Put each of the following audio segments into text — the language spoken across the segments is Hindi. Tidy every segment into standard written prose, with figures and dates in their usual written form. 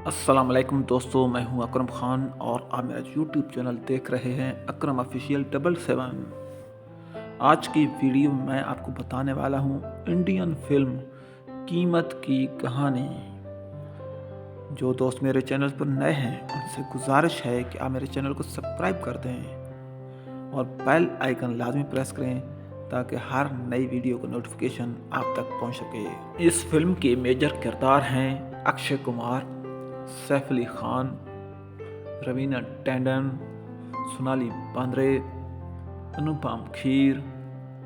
अस्सलाम वालेकुम दोस्तों, मैं हूं अकरम ख़ान और आप मेरा यूट्यूब चैनल देख रहे हैं अकरम ऑफिशियल 777। आज की वीडियो में मैं आपको बताने वाला हूं इंडियन फिल्म कीमत की कहानी। जो दोस्त मेरे चैनल पर नए हैं उनसे गुजारिश है कि आप मेरे चैनल को सब्सक्राइब कर दें और बेल आइकन लाजमी प्रेस करें ताकि हर नई वीडियो का नोटिफिकेशन आप तक पहुंच सके। इस फिल्म के मेजर किरदार हैं अक्षय कुमार, सैफ अली खान, रवीना टंडन, सोनाली बेंद्रे, अनुपम खेर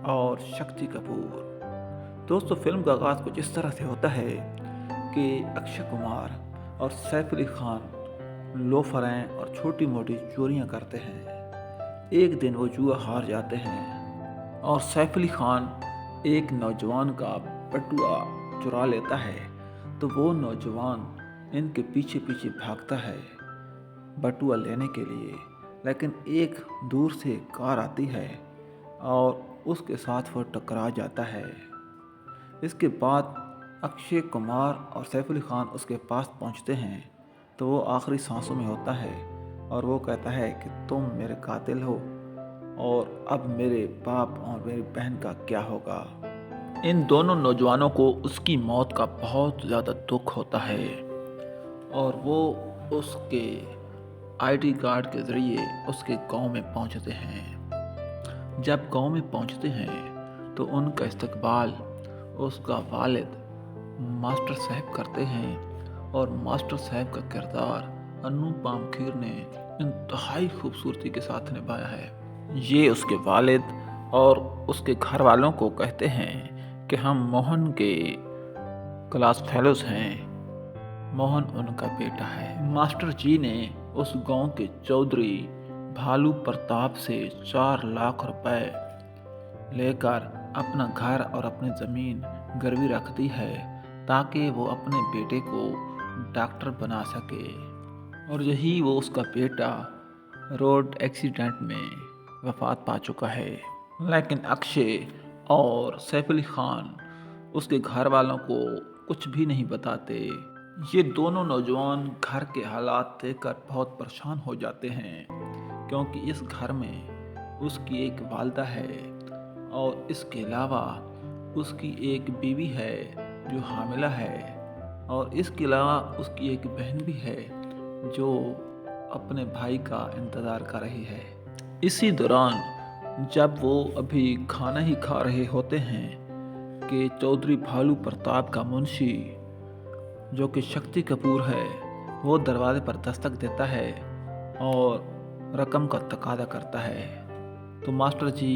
और शक्ति कपूर। दोस्तों, फिल्म का आगाज कुछ इस तरह से होता है कि अक्षय कुमार और सैफ अली खान लोफरें और छोटी मोटी चोरियां करते हैं। एक दिन वो जुआ हार जाते हैं और सैफ अली खान एक नौजवान का बटुआ चुरा लेता है, तो वो नौजवान इनके पीछे पीछे भागता है बटुआ लेने के लिए। लेकिन एक दूर से कार आती है और उसके साथ वो टकरा जाता है। इसके बाद अक्षय कुमार और सैफ अली खान उसके पास पहुंचते हैं तो वो आखिरी सांसों में होता है और वो कहता है कि तुम मेरे कातिल हो और अब मेरे बाप और मेरी बहन का क्या होगा। इन दोनों नौजवानों को उसकी मौत का बहुत ज़्यादा दुख होता है और वो उसके आईडी कार्ड के ज़रिए उसके गांव में पहुंचते हैं। जब गांव में पहुंचते हैं तो उनका इस्तकबाल उसका वालिद मास्टर साहब करते हैं और मास्टर साहब का किरदार अनुपम खेर ने इंतहाई खूबसूरती के साथ निभाया है। ये उसके वालिद और उसके घर वालों को कहते हैं कि हम मोहन के क्लास फेलोज हैं, मोहन उनका बेटा है। मास्टर जी ने उस गांव के चौधरी भालू प्रताप से 4 लाख रुपए लेकर अपना घर और अपनी ज़मीन गिरवी रख दी है ताकि वो अपने बेटे को डॉक्टर बना सके। और यही वो उसका बेटा रोड एक्सीडेंट में वफात पा चुका है। लेकिन अक्षय और सैफ अली खान उसके घर वालों को कुछ भी नहीं बताते। ये दोनों नौजवान घर के हालात देखकर बहुत परेशान हो जाते हैं क्योंकि इस घर में उसकी एक वालदा है और इसके अलावा उसकी एक बीवी है जो हामिला है और इसके अलावा उसकी एक बहन भी है जो अपने भाई का इंतज़ार कर रही है। इसी दौरान जब वो अभी खाना ही खा रहे होते हैं कि चौधरी भालू प्रताप का मुंशी जो कि शक्ति कपूर है वो दरवाजे पर दस्तक देता है और रकम का तकादा करता है। तो मास्टर जी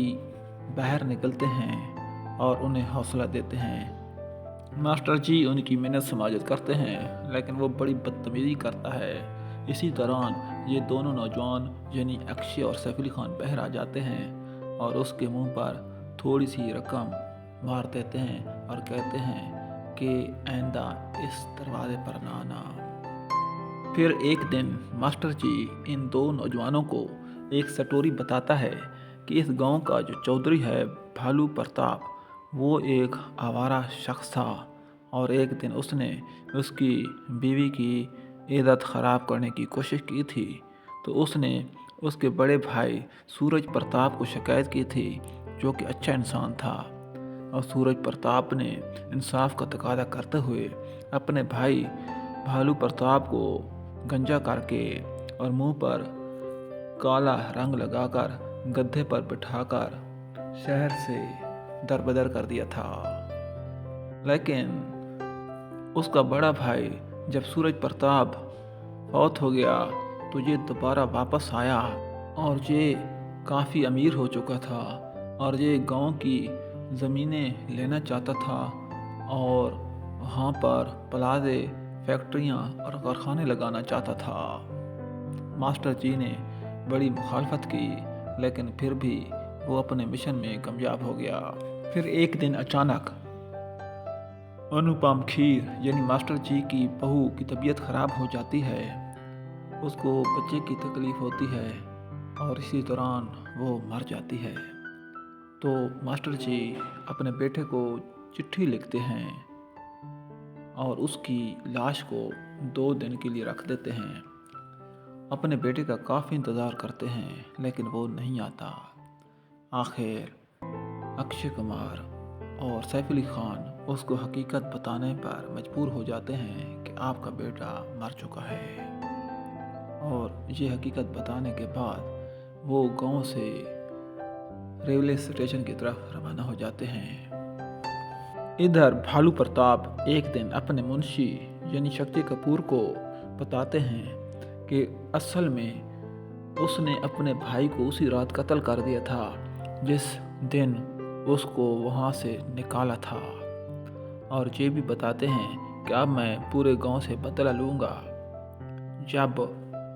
बाहर निकलते हैं और उन्हें हौसला देते हैं। मास्टर जी उनकी मेहनत समाजत करते हैं लेकिन वो बड़ी बदतमीजी करता है। इसी दौरान ये दोनों नौजवान यानी अक्षय और सैफ अली खान बाहर आ जाते हैं और उसके मुंह पर थोड़ी सी रकम मार देते हैं और कहते हैं कि आइंदा इस दरवाजे पर ना आना। फिर एक दिन मास्टर जी इन दो नौजवानों को एक स्टोरी बताता है कि इस गांव का जो चौधरी है भालू प्रताप वो एक आवारा शख्स था और एक दिन उसने उसकी बीवी की इज्जत ख़राब करने की कोशिश की थी। तो उसने उसके बड़े भाई सूरज प्रताप को शिकायत की थी जो कि अच्छा इंसान था और सूरज प्रताप ने इंसाफ का तकादा करते हुए अपने भाई भालू प्रताप को गंजा करके और मुंह पर काला रंग लगाकर गद्दे पर बिठाकर शहर से दरबदर कर दिया था। लेकिन उसका बड़ा भाई जब सूरज प्रताप फौत हो गया तो ये दोबारा वापस आया और ये काफ़ी अमीर हो चुका था और ये गांव की ज़मीनें लेना चाहता था और वहाँ पर प्लाजे फैक्ट्रियाँ और कारखाने लगाना चाहता था। मास्टर जी ने बड़ी मुखालफत की लेकिन फिर भी वो अपने मिशन में कामयाब हो गया। फिर एक दिन अचानक अनुपम खेर यानी मास्टर जी की बहू की तबीयत ख़राब हो जाती है। उसको बच्चे की तकलीफ़ होती है और इसी दौरान वो मर जाती है। तो मास्टर जी अपने बेटे को चिट्ठी लिखते हैं और उसकी लाश को 2 दिन के लिए रख देते हैं। अपने बेटे का काफ़ी इंतज़ार करते हैं लेकिन वो नहीं आता। आखिर अक्षय कुमार और सैफ अली खान उसको हकीकत बताने पर मजबूर हो जाते हैं कि आपका बेटा मर चुका है। और ये हकीकत बताने के बाद वो गांव से रेलवे स्टेशन की तरफ रवाना हो जाते हैं। इधर भालू प्रताप एक दिन अपने मुंशी यानी शक्ति कपूर को बताते हैं कि असल में उसने अपने भाई को उसी रात कत्ल कर दिया था जिस दिन उसको वहाँ से निकाला था। और ये भी बताते हैं कि अब मैं पूरे गांव से बदला लूँगा। जब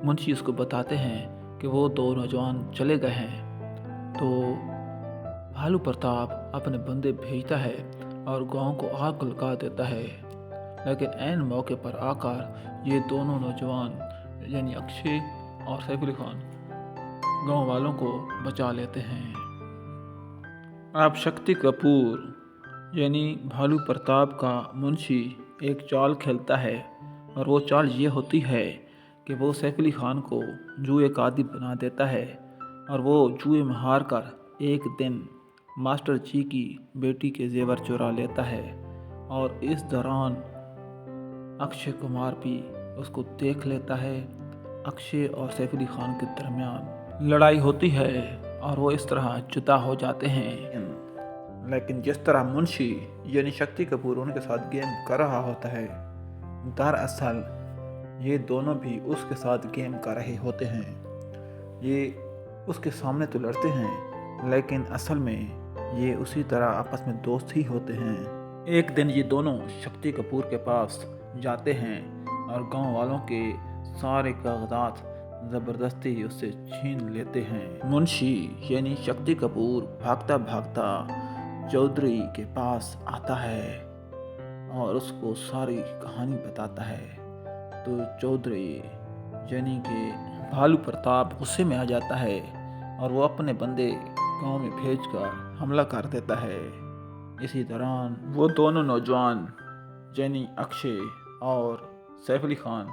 मुंशी उसको बताते हैं कि वो 2 नौजवान चले गए हैं तो भालू प्रताप अपने बंदे भेजता है और गांव को आग लगा देता है। लेकिन ऐन मौके पर आकर ये दोनों नौजवान यानी अक्षय और सैफ अली खान गांव वालों को बचा लेते हैं। अब शक्ति कपूर यानी भालू प्रताप का मुंशी एक चाल खेलता है और वो चाल ये होती है कि वो सैफ अली खान को जुए का आदी बना देता है और वो जुए में हार कर एक दिन मास्टर जी की बेटी के जेवर चुरा लेता है। और इस दौरान अक्षय कुमार भी उसको देख लेता है। अक्षय और सैफ अली खान के दरमियान लड़ाई होती है और वो इस तरह जुदा हो जाते हैं। लेकिन जिस तरह मुंशी यानी शक्ति कपूर उनके साथ गेम कर रहा होता है, दरअसल ये दोनों भी उसके साथ गेम कर रहे होते हैं। ये उसके सामने तो लड़ते हैं लेकिन असल में ये उसी तरह आपस में दोस्त ही होते हैं। एक दिन ये दोनों शक्ति कपूर के पास जाते हैं और गांव वालों के सारे कागजात ज़बरदस्ती उससे छीन लेते हैं। मुंशी यानी शक्ति कपूर भागता भागता चौधरी के पास आता है और उसको सारी कहानी बताता है। तो चौधरी यानी कि भालू प्रताप गुस्से में आ जाता है और वो अपने बंदे गांव में भेजकर हमला कर देता है। इसी दौरान वो दोनों नौजवान यानी अक्षय और सैफ अली खान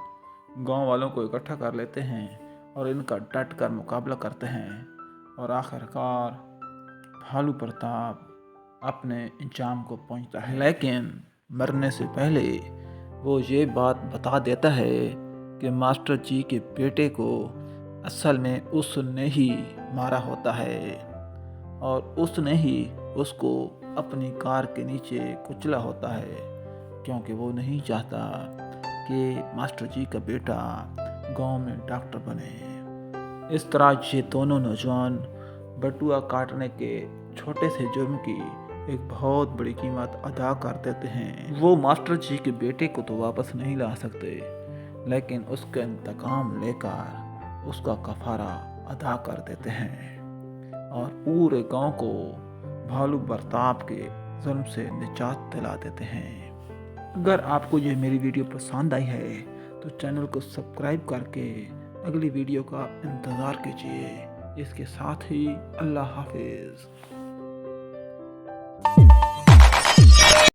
गांव वालों को इकट्ठा कर लेते हैं और इनका डट कर मुकाबला करते हैं और आखिरकार भालू प्रताप अपने इंजाम को पहुंचता है। लेकिन मरने से पहले वो ये बात बता देता है कि मास्टर जी के बेटे को असल में उसने ही मारा होता है और उसने ही उसको अपनी कार के नीचे कुचला होता है क्योंकि वो नहीं चाहता कि मास्टर जी का बेटा गांव में डॉक्टर बने। इस तरह ये दोनों नौजवान बटुआ काटने के छोटे से जुर्म की एक बहुत बड़ी कीमत अदा कर देते हैं। वो मास्टर जी के बेटे को तो वापस नहीं ला सकते लेकिन उसका इंतकाम लेकर उसका कफारा अदा कर देते हैं और पूरे गांव को भालू प्रताप के जुल्म से निजात दिला देते हैं। अगर आपको ये मेरी वीडियो पसंद आई है तो चैनल को सब्सक्राइब करके अगली वीडियो का इंतज़ार कीजिए। इसके साथ ही अल्लाह हाफिज़।